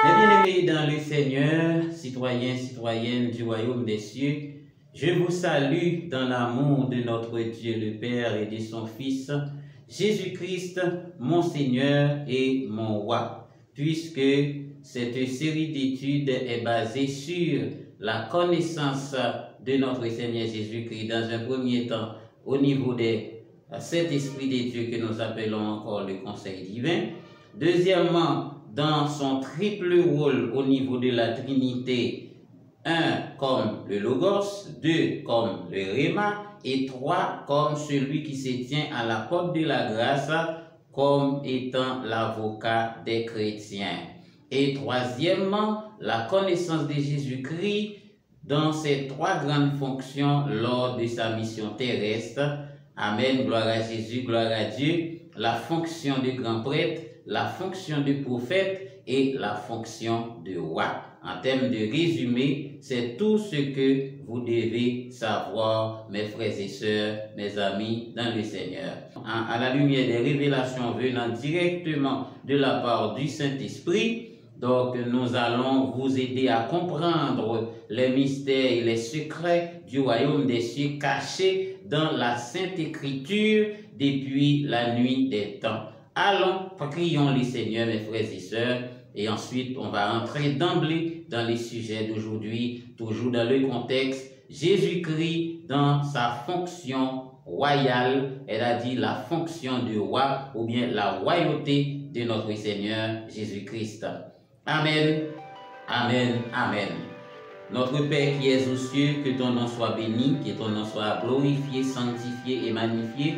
Mes bien-aimés dans le Seigneur, citoyens, citoyennes du royaume des cieux, je vous salue dans l'amour de notre Dieu le Père et de son Fils, Jésus-Christ, mon Seigneur et mon Roi, puisque cette série d'études est basée sur la connaissance de notre Seigneur Jésus-Christ dans un premier temps au niveau des sept esprits de Dieu que nous appelons encore le conseil divin. Deuxièmement, dans son triple rôle au niveau de la Trinité, 1 comme le Logos, 2 comme le Réma et 3 comme celui qui se tient à la porte de la grâce comme étant l'avocat des chrétiens. Et troisièmement, la connaissance de Jésus-Christ dans ses trois grandes fonctions lors de sa mission terrestre. Amen, gloire à Jésus, gloire à Dieu. La fonction de grand prêtre, la fonction de prophète et la fonction de roi. En termes de résumé, c'est tout ce que vous devez savoir, mes frères et sœurs, mes amis dans le Seigneur. À la lumière des révélations venant directement de la part du Saint-Esprit, donc nous allons vous aider à comprendre les mystères et les secrets du royaume des cieux cachés dans la Sainte Écriture depuis la nuit des temps. Allons, prions le Seigneur, mes frères et sœurs, et ensuite on va entrer d'emblée dans les sujets d'aujourd'hui, toujours dans le contexte Jésus-Christ dans sa fonction royale, elle a dit la fonction de roi ou bien la royauté de notre Seigneur Jésus-Christ. Amen, amen, amen. Notre Père qui es aux cieux, que ton nom soit béni, que ton nom soit glorifié, sanctifié et magnifié.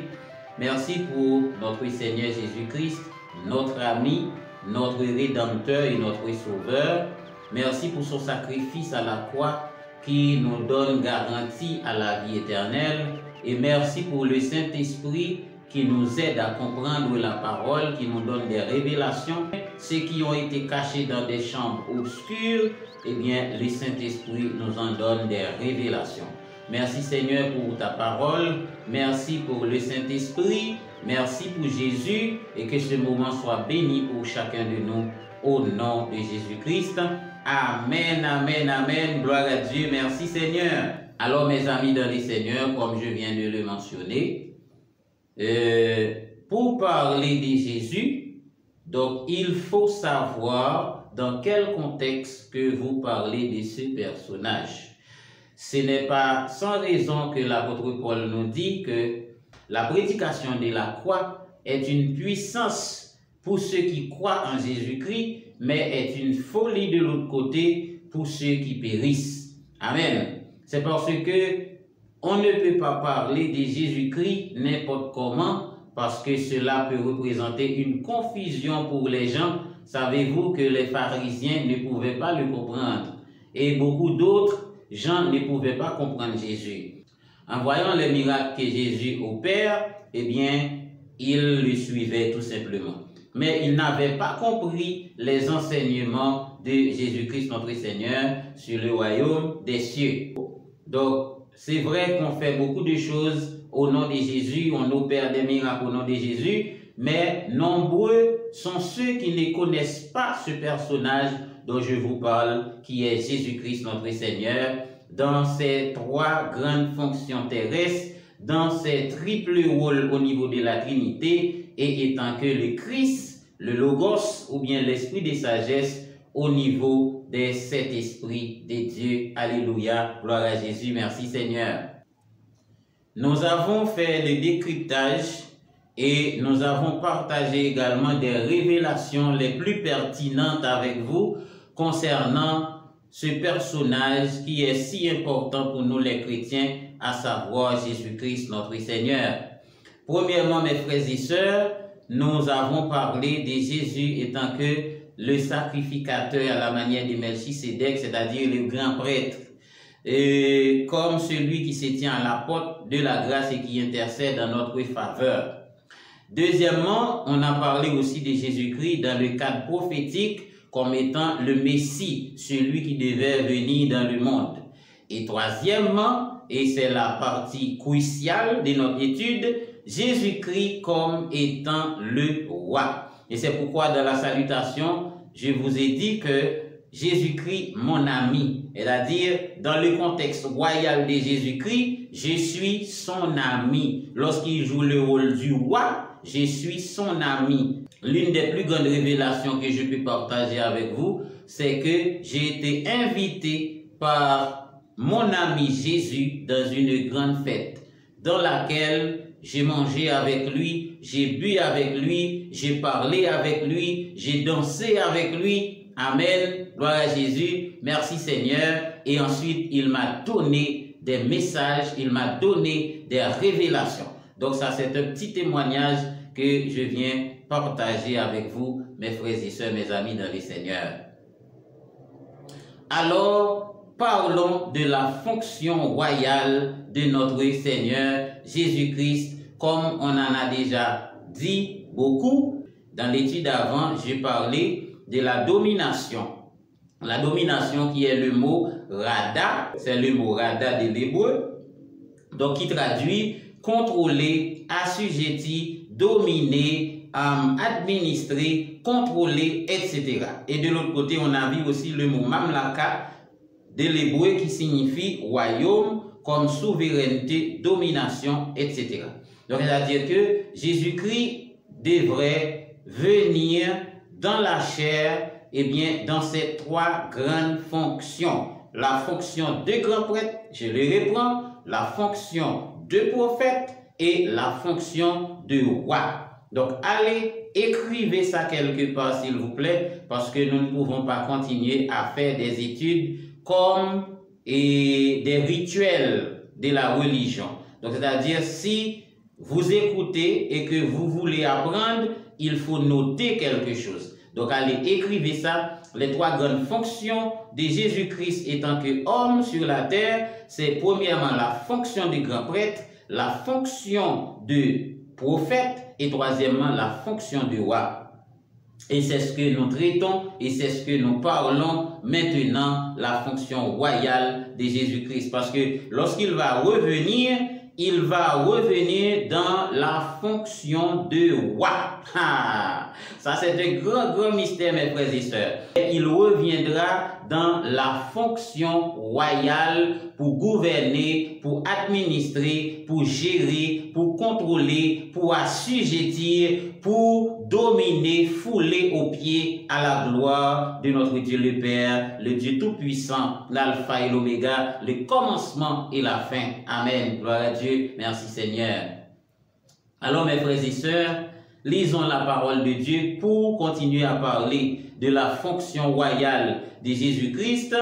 Merci pour notre Seigneur Jésus-Christ, notre ami, notre Rédempteur et notre Sauveur. Merci pour son sacrifice à la croix qui nous donne garantie à la vie éternelle. Et merci pour le Saint-Esprit qui nous aide à comprendre la parole, qui nous donne des révélations. Ceux qui ont été cachés dans des chambres obscures, eh bien, le Saint-Esprit nous en donne des révélations. Merci Seigneur pour ta parole, merci pour le Saint-Esprit, merci pour Jésus et que ce moment soit béni pour chacun de nous au nom de Jésus-Christ. Amen, amen, amen, gloire à Dieu, merci Seigneur. Alors mes amis dans le Seigneur, comme je viens de le mentionner, pour parler de Jésus, donc il faut savoir dans quel contexte que vous parlez de ce personnage. Ce n'est pas sans raison que l'apôtre Paul nous dit que la prédication de la croix est une puissance pour ceux qui croient en Jésus-Christ, mais est une folie de l'autre côté pour ceux qui périssent. Amen. C'est parce que on ne peut pas parler de Jésus-Christ n'importe comment, parce que cela peut représenter une confusion pour les gens. Savez-vous que les pharisiens ne pouvaient pas le comprendre et beaucoup d'autres gens ne pouvaient pas comprendre Jésus. En voyant les miracles que Jésus opère, eh bien, ils le suivaient tout simplement. Mais ils n'avaient pas compris les enseignements de Jésus-Christ notre Seigneur sur le royaume des cieux. Donc, c'est vrai qu'on fait beaucoup de choses au nom de Jésus, on opère des miracles au nom de Jésus, mais nombreux sont ceux qui ne connaissent pas ce personnage dont je vous parle, qui est Jésus-Christ notre Seigneur, dans ses trois grandes fonctions terrestres, dans ses triples rôles au niveau de la Trinité, et étant que le Christ, le Logos, ou bien l'Esprit de sagesse, au niveau des sept esprits de Dieu. Alléluia, gloire à Jésus, merci Seigneur. Nous avons fait le décryptage et nous avons partagé également des révélations les plus pertinentes avec vous concernant ce personnage qui est si important pour nous les chrétiens, à savoir Jésus-Christ notre Seigneur. Premièrement, mes frères et sœurs, nous avons parlé de Jésus étant que le sacrificateur à la manière de Melchisédek, c'est-à-dire le grand prêtre, et comme celui qui se tient à la porte de la grâce et qui intercède en notre faveur. Deuxièmement, on a parlé aussi de Jésus-Christ dans le cadre prophétique comme étant le Messie, celui qui devait venir dans le monde. Et troisièmement, et c'est la partie cruciale de notre étude, Jésus-Christ comme étant le roi. Et c'est pourquoi dans la salutation, je vous ai dit que Jésus-Christ, mon ami, c'est-à-dire dans le contexte royal de Jésus-Christ, je suis son ami. Lorsqu'il joue le rôle du roi, je suis son ami. L'une des plus grandes révélations que je peux partager avec vous, c'est que j'ai été invité par mon ami Jésus dans une grande fête dans laquelle j'ai mangé avec lui, j'ai bu avec lui, j'ai parlé avec lui, j'ai dansé avec lui. Amen. Gloire à Jésus. Merci Seigneur. Et ensuite, il m'a donné des messages, il m'a donné des révélations. Donc ça, c'est un petit témoignage que je viens partager avec vous, mes frères et sœurs, mes amis dans le Seigneur. Alors, parlons de la fonction royale de notre Seigneur Jésus-Christ, comme on en a déjà dit beaucoup. Dans l'étude avant, j'ai parlé de la domination. La domination qui est le mot rada, c'est le mot rada de l'hébreu, donc qui traduit contrôler, assujetti, dominer, administrer, contrôler, etc. Et de l'autre côté, on a vu aussi le mot mamlaka de l'hébreu qui signifie royaume, comme souveraineté, domination, etc. Donc, c'est-à-dire que Jésus-Christ devrait venir dans la chair, eh bien, dans ces trois grandes fonctions. La fonction de grand prêtre, je le reprends, la fonction de prophète et la fonction de roi. Donc, allez, écrivez ça quelque part, s'il vous plaît, parce que nous ne pouvons pas continuer à faire des études comme des rituels de la religion. Donc, c'est-à-dire, si vous écoutez et que vous voulez apprendre, il faut noter quelque chose. Donc, allez, écrivez ça. Les trois grandes fonctions de Jésus-Christ étant que homme sur la terre, c'est premièrement la fonction de grand prêtre, la fonction de prophète et troisièmement la fonction de roi. Et c'est ce que nous traitons et c'est ce que nous parlons maintenant, la fonction royale de Jésus-Christ. Parce que lorsqu'il va revenir dans la fonction de roi. Ça, c'est un grand mystère, mes frères et sœurs. Il reviendra dans la fonction royale pour gouverner, pour administrer, pour gérer, pour contrôler, pour assujettir, pour dominer, fouler aux pieds à la gloire de notre Dieu le Père, le Dieu Tout-Puissant, l'alpha et l'oméga, le commencement et la fin. Amen. Gloire à Dieu. Merci Seigneur. Alors mes frères et sœurs, lisons la parole de Dieu pour continuer à parler de la fonction royale de Jésus-Christ.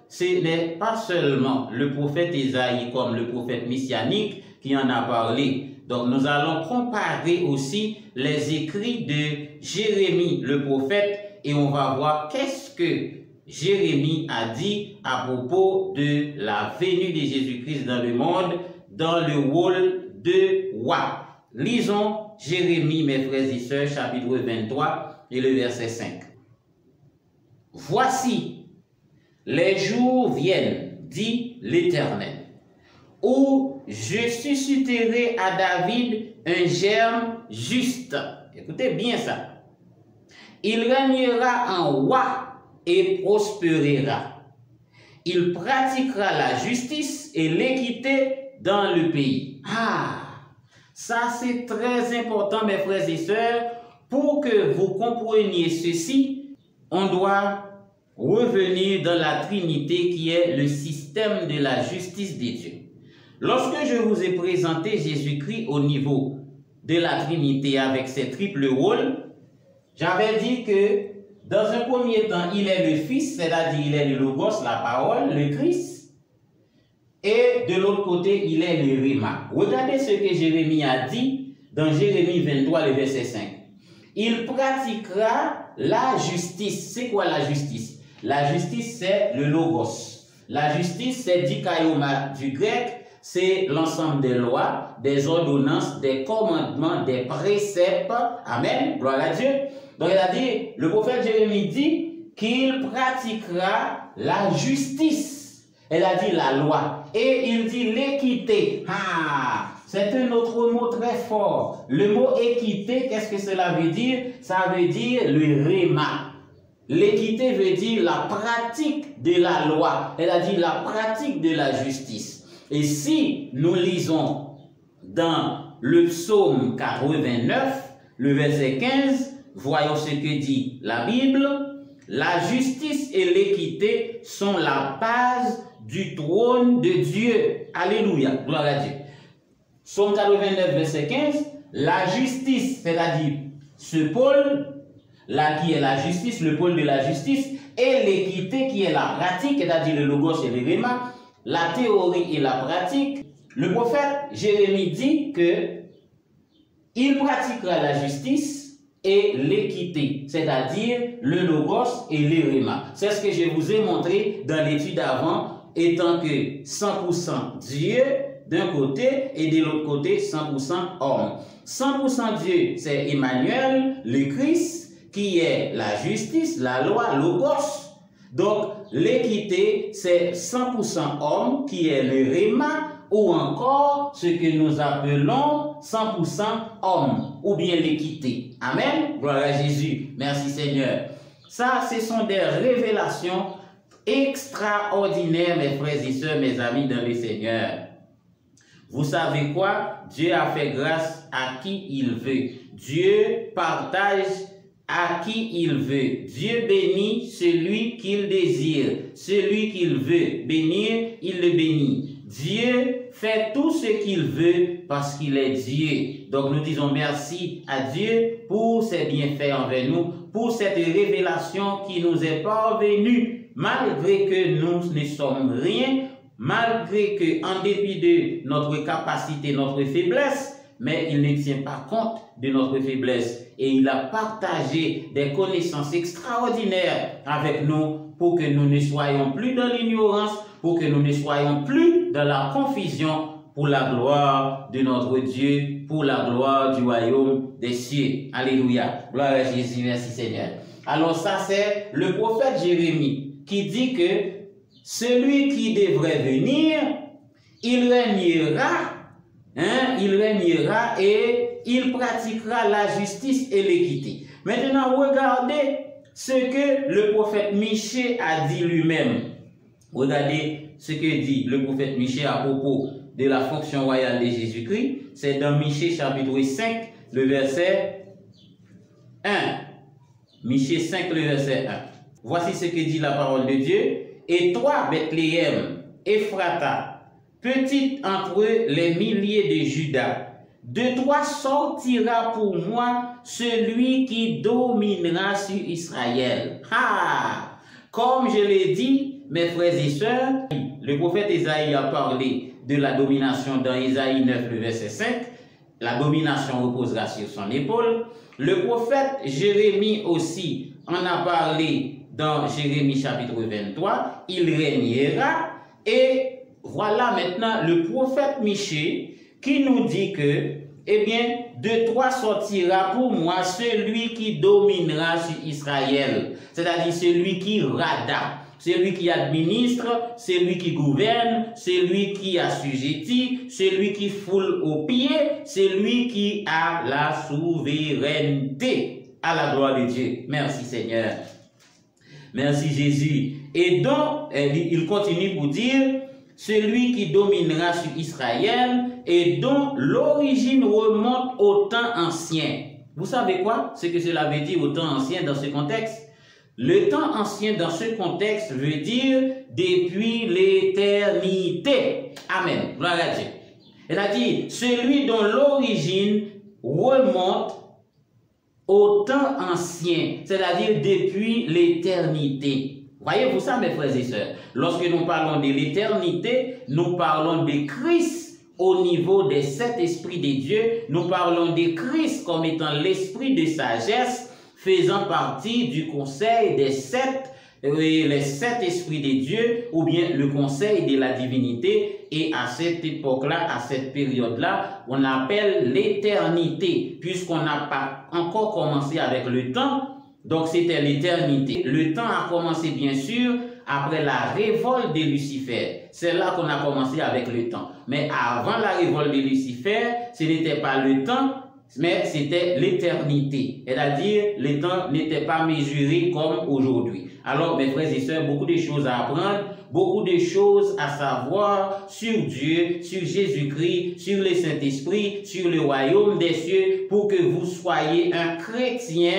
Ce n'est pas seulement le prophète Ésaïe comme le prophète messianique qui en a parlé. Donc nous allons comparer aussi les écrits de Jérémie le prophète et on va voir qu'est-ce que Jérémie a dit à propos de la venue de Jésus-Christ dans le monde dans le rôle de roi. Lisons Jérémie, mes frères et sœurs, chapitre 23 et le verset 5. Voici, les jours viennent, dit l'Éternel, où je susciterai à David un germe juste. Écoutez bien ça. Il régnera en roi et prospérera. Il pratiquera la justice et l'équité dans le pays. Ça c'est très important, mes frères et sœurs. Pour que vous compreniez ceci, on doit revenir dans la Trinité qui est le système de la justice de Dieu. Lorsque je vous ai présenté Jésus-Christ au niveau de la Trinité avec ses triples rôles, j'avais dit que dans un premier temps, il est le Fils, c'est-à-dire il est le Logos, la parole, le Christ. Et de l'autre côté, il est le Rhéma. Regardez ce que Jérémie a dit dans Jérémie 23, le verset 5. Il pratiquera la justice. C'est quoi la justice? La justice, c'est le Logos. La justice, c'est dikaioma du grec. C'est l'ensemble des lois, des ordonnances, des commandements, des préceptes. Amen. Gloire à Dieu. Donc, il a dit, le prophète Jérémie dit qu'il pratiquera la justice. Elle a dit la loi. Et il dit l'équité. C'est un autre mot très fort. Le mot équité, qu'est-ce que cela veut dire? Ça veut dire le réma. L'équité veut dire la pratique de la loi, c'est-à-dire la pratique de la justice. Et si nous lisons dans le psaume 89, le verset 15, voyons ce que dit la Bible. La justice et l'équité sont la base du trône de Dieu. Alléluia, gloire à Dieu. Psaume 89, verset 15, la justice, c'est-à-dire ce pôle, là qui est la justice, le pôle de la justice, et l'équité qui est la pratique, c'est-à-dire le logos et le réma, la théorie et la pratique. Le prophète Jérémie dit que il pratiquera la justice et l'équité, c'est-à-dire le logos et le réma. C'est ce que je vous ai montré dans l'étude avant, étant que 100% Dieu d'un côté et de l'autre côté 100% homme. 100% Dieu, c'est Emmanuel, le Christ, qui est la justice, la loi, logos. Donc, l'équité, c'est 100% homme, qui est le réma, ou encore ce que nous appelons 100% homme, ou bien l'équité. Amen. Gloire à Jésus. Merci Seigneur. Ça, ce sont des révélations extraordinaires, mes frères et sœurs, mes amis dans le Seigneur. Vous savez quoi? Dieu a fait grâce à qui il veut. Dieu partage à qui il veut. Dieu bénit celui qu'il désire. Celui qu'il veut bénir, il le bénit. Dieu fait tout ce qu'il veut parce qu'il est Dieu. Donc nous disons merci à Dieu pour ses bienfaits envers nous, pour cette révélation qui nous est parvenue, malgré que nous ne sommes rien, malgré que, en dépit de notre capacité, notre faiblesse, mais il ne tient pas compte de notre faiblesse. Et il a partagé des connaissances extraordinaires avec nous pour que nous ne soyons plus dans l'ignorance, pour que nous ne soyons plus dans la confusion, pour la gloire de notre Dieu, pour la gloire du royaume des cieux. Alléluia. Gloire à Jésus. Merci Seigneur. Alors ça, c'est le prophète Jérémie qui dit que celui qui devrait venir, il régnera, il régnera et il pratiquera la justice et l'équité. Maintenant, regardez ce que le prophète Michée a dit lui-même. Regardez ce que dit le prophète Michée à propos de la fonction royale de Jésus-Christ. C'est dans Michée chapitre 5, le verset 1. Michée 5, le verset 1. Voici ce que dit la parole de Dieu. Et toi, Bethléem, Ephrata, petite entre les milliers de Juda, de toi sortira pour moi celui qui dominera sur Israël. Ah! Comme je l'ai dit, mes frères et sœurs, le prophète Isaïe a parlé de la domination dans Isaïe 9, le verset 5. La domination reposera sur son épaule. Le prophète Jérémie aussi en a parlé dans Jérémie chapitre 23. Il régnera. Et voilà maintenant le prophète Michée qui nous dit que, eh bien, de toi sortira pour moi celui qui dominera sur Israël, c'est-à-dire celui qui rada, celui qui administre, celui qui gouverne, celui qui assujettit, celui qui foule aux pieds, celui qui a la souveraineté. À la gloire de Dieu. Merci Seigneur. Merci Jésus. Et donc, il continue pour dire, celui qui dominera sur Israël et dont l'origine remonte au temps ancien. Vous savez quoi? Ce que cela veut dire au temps ancien dans ce contexte? Le temps ancien dans ce contexte veut dire depuis l'éternité. Amen. Gloire à Dieu. C'est-à-dire celui dont l'origine remonte au temps ancien, c'est-à-dire depuis l'éternité. Voyez-vous ça, mes frères et sœurs? Lorsque nous parlons de l'éternité, nous parlons de Christ au niveau des sept esprits de Dieu. Nous parlons de Christ comme étant l'esprit de sagesse, faisant partie du conseil des sept, les sept esprits de Dieu, ou bien le conseil de la divinité. Et à cette époque-là, à cette période-là, on appelle l'éternité, puisqu'on n'a pas encore commencé avec le temps. Donc c'était l'éternité. Le temps a commencé bien sûr après la révolte de Lucifer. C'est là qu'on a commencé avec le temps. Mais avant la révolte de Lucifer, ce n'était pas le temps, mais c'était l'éternité. C'est-à-dire, le temps n'était pas mesuré comme aujourd'hui. Alors, mes frères et sœurs, beaucoup de choses à apprendre, beaucoup de choses à savoir sur Dieu, sur Jésus-Christ, sur le Saint-Esprit, sur le royaume des cieux, pour que vous soyez un chrétien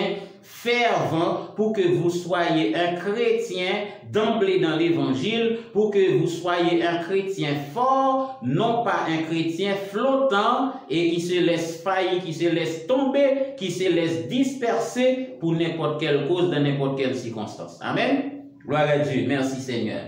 fervent, pour que vous soyez un chrétien d'emblée dans l'évangile, pour que vous soyez un chrétien fort, non pas un chrétien flottant et qui se laisse faillir, qui se laisse tomber, qui se laisse disperser pour n'importe quelle cause, dans n'importe quelle circonstance. Amen. Gloire à Dieu. Merci Seigneur.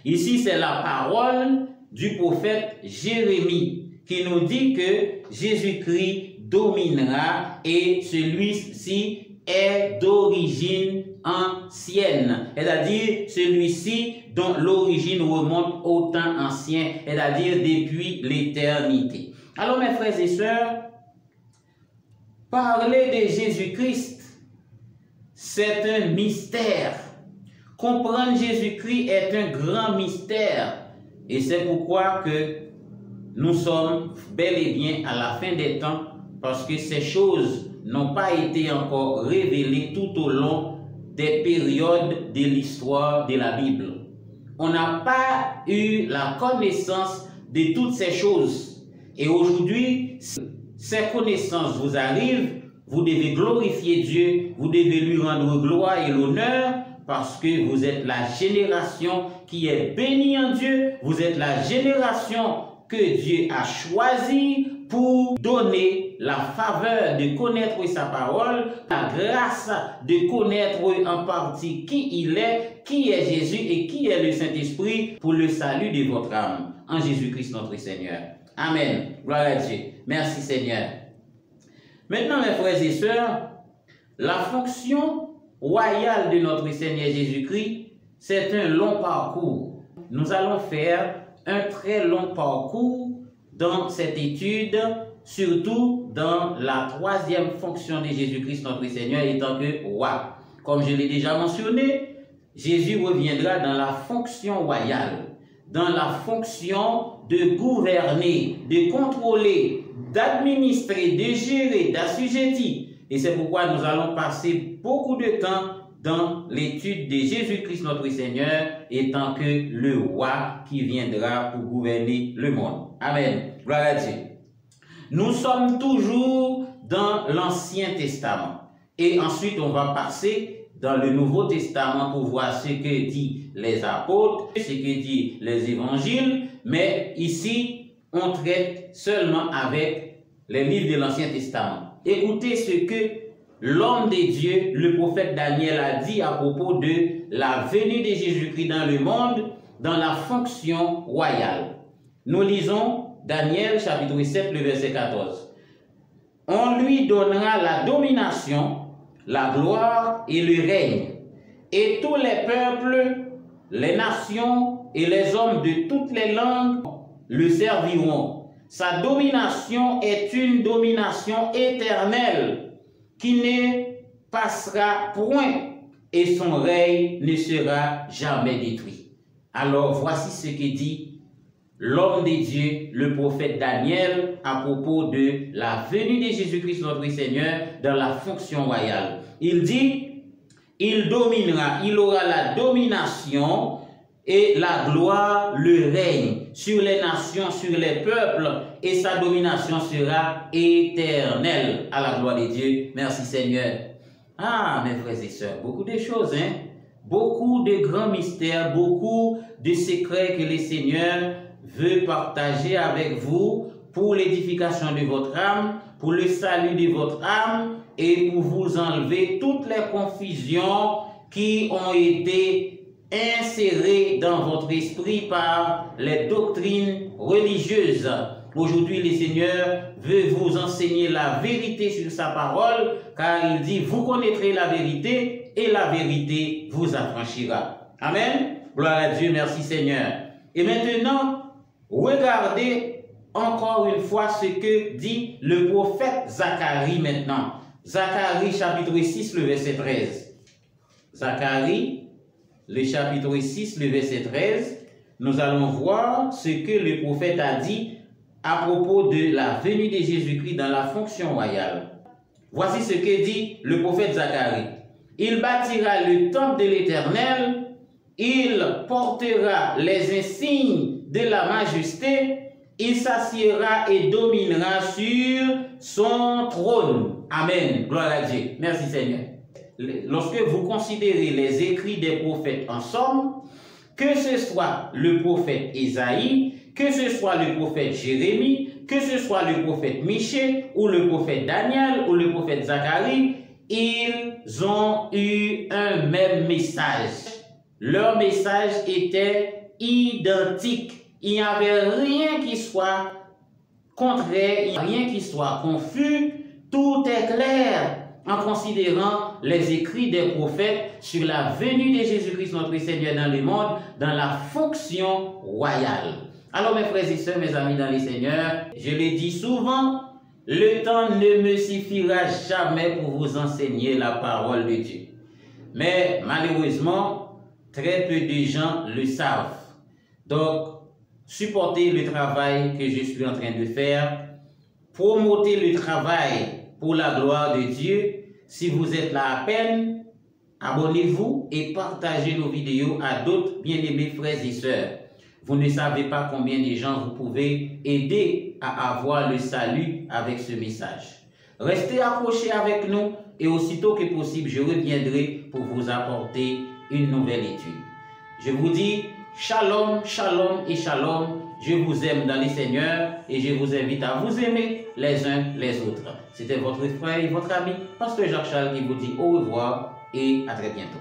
Ici, c'est la parole du prophète Jérémie qui nous dit que Jésus-Christ dominera et celui-ci est d'origine ancienne, c'est-à-dire celui-ci dont l'origine remonte au temps ancien, c'est-à-dire depuis l'éternité. Alors mes frères et sœurs, parler de Jésus-Christ, c'est un mystère. Comprendre Jésus-Christ est un grand mystère. Et c'est pourquoi que nous sommes bel et bien à la fin des temps, parce que ces choses n'ont pas été encore révélées tout au long des périodes de l'histoire de la Bible. On n'a pas eu la connaissance de toutes ces choses. Et aujourd'hui, ces connaissances vous arrivent, vous devez glorifier Dieu, vous devez lui rendre gloire et l'honneur, parce que vous êtes la génération qui est bénie en Dieu, vous êtes la génération que Dieu a choisie pour donner la faveur de connaître sa parole, la grâce de connaître en partie qui il est, qui est Jésus et qui est le Saint-Esprit pour le salut de votre âme, en Jésus-Christ notre Seigneur. Amen. Gloire à Dieu. Merci Seigneur. Maintenant, mes frères et sœurs, la fonction royale de notre Seigneur Jésus-Christ, c'est un long parcours. Nous allons faire un très long parcours dans cette étude, surtout dans la troisième fonction de Jésus-Christ notre Seigneur étant que roi. Comme je l'ai déjà mentionné, Jésus reviendra dans la fonction royale, dans la fonction de gouverner, de contrôler, d'administrer, de gérer, d'assujettir. Et c'est pourquoi nous allons passer beaucoup de temps dans l'étude de Jésus-Christ notre Seigneur étant que le roi qui viendra pour gouverner le monde. Amen. Gloire à Dieu. Nous sommes toujours dans l'Ancien Testament. Et ensuite, on va passer dans le Nouveau Testament pour voir ce que disent les apôtres, ce que disent les évangiles. Mais ici, on traite seulement avec les livres de l'Ancien Testament. Écoutez ce que l'homme de Dieu, le prophète Daniel, a dit à propos de la venue de Jésus-Christ dans le monde, dans la fonction royale. Nous lisons Daniel chapitre 7, le verset 14. On lui donnera la domination, la gloire et le règne, et tous les peuples, les nations et les hommes de toutes les langues le serviront. Sa domination est une domination éternelle qui ne passera point et son règne ne sera jamais détruit. Alors voici ce que dit l'homme de Dieu, le prophète Daniel, à propos de la venue de Jésus-Christ notre Seigneur dans la fonction royale. Il dit, il dominera, il aura la domination et la gloire, le règne sur les nations, sur les peuples, et sa domination sera éternelle. À la gloire de Dieu. Merci Seigneur. Ah, mes frères et sœurs, beaucoup de choses, hein? Beaucoup de grands mystères, beaucoup de secrets que le Seigneur veut partager avec vous pour l'édification de votre âme, pour le salut de votre âme et pour vous enlever toutes les confusions qui ont été insérées dans votre esprit par les doctrines religieuses. Aujourd'hui, le Seigneur veut vous enseigner la vérité sur sa parole, car il dit, vous connaîtrez la vérité et la vérité vous affranchira. Amen. Gloire à Dieu, merci Seigneur. Et maintenant, regardez encore une fois ce que dit le prophète Zacharie maintenant. Zacharie chapitre 6, le verset 13. Zacharie, le chapitre 6, le verset 13. Nous allons voir ce que le prophète a dit à propos de la venue de Jésus-Christ dans la fonction royale. Voici ce que dit le prophète Zacharie. Il bâtira le temple de l'Éternel, il portera les insignes de la majesté, il s'assiera et dominera sur son trône. Amen. Gloire à Dieu. Merci Seigneur. Lorsque vous considérez les écrits des prophètes ensemble, que ce soit le prophète Ésaïe, que ce soit le prophète Jérémie, que ce soit le prophète Michée, ou le prophète Daniel, ou le prophète Zacharie, ils ont eu un même message. Leur message était identique. Il n'y avait rien qui soit contraire, rien qui soit confus. Tout est clair en considérant les écrits des prophètes sur la venue de Jésus-Christ notre Seigneur dans le monde, dans la fonction royale. Alors mes frères et sœurs, mes amis dans le Seigneur, je le dis souvent, le temps ne me suffira jamais pour vous enseigner la parole de Dieu. Mais malheureusement, très peu de gens le savent. Donc, supportez le travail que je suis en train de faire, promotez le travail pour la gloire de Dieu. Si vous êtes là à peine, abonnez-vous et partagez nos vidéos à d'autres bien-aimés frères et sœurs. Vous ne savez pas combien de gens vous pouvez aider à avoir le salut avec ce message. Restez accrochés avec nous et aussitôt que possible, je reviendrai pour vous apporter une nouvelle étude. Je vous dis shalom, shalom et shalom. Je vous aime dans le Seigneur et je vous invite à vous aimer les uns les autres. C'était votre frère et votre ami, Pasteur Jacques Charles, qui vous dit au revoir et à très bientôt.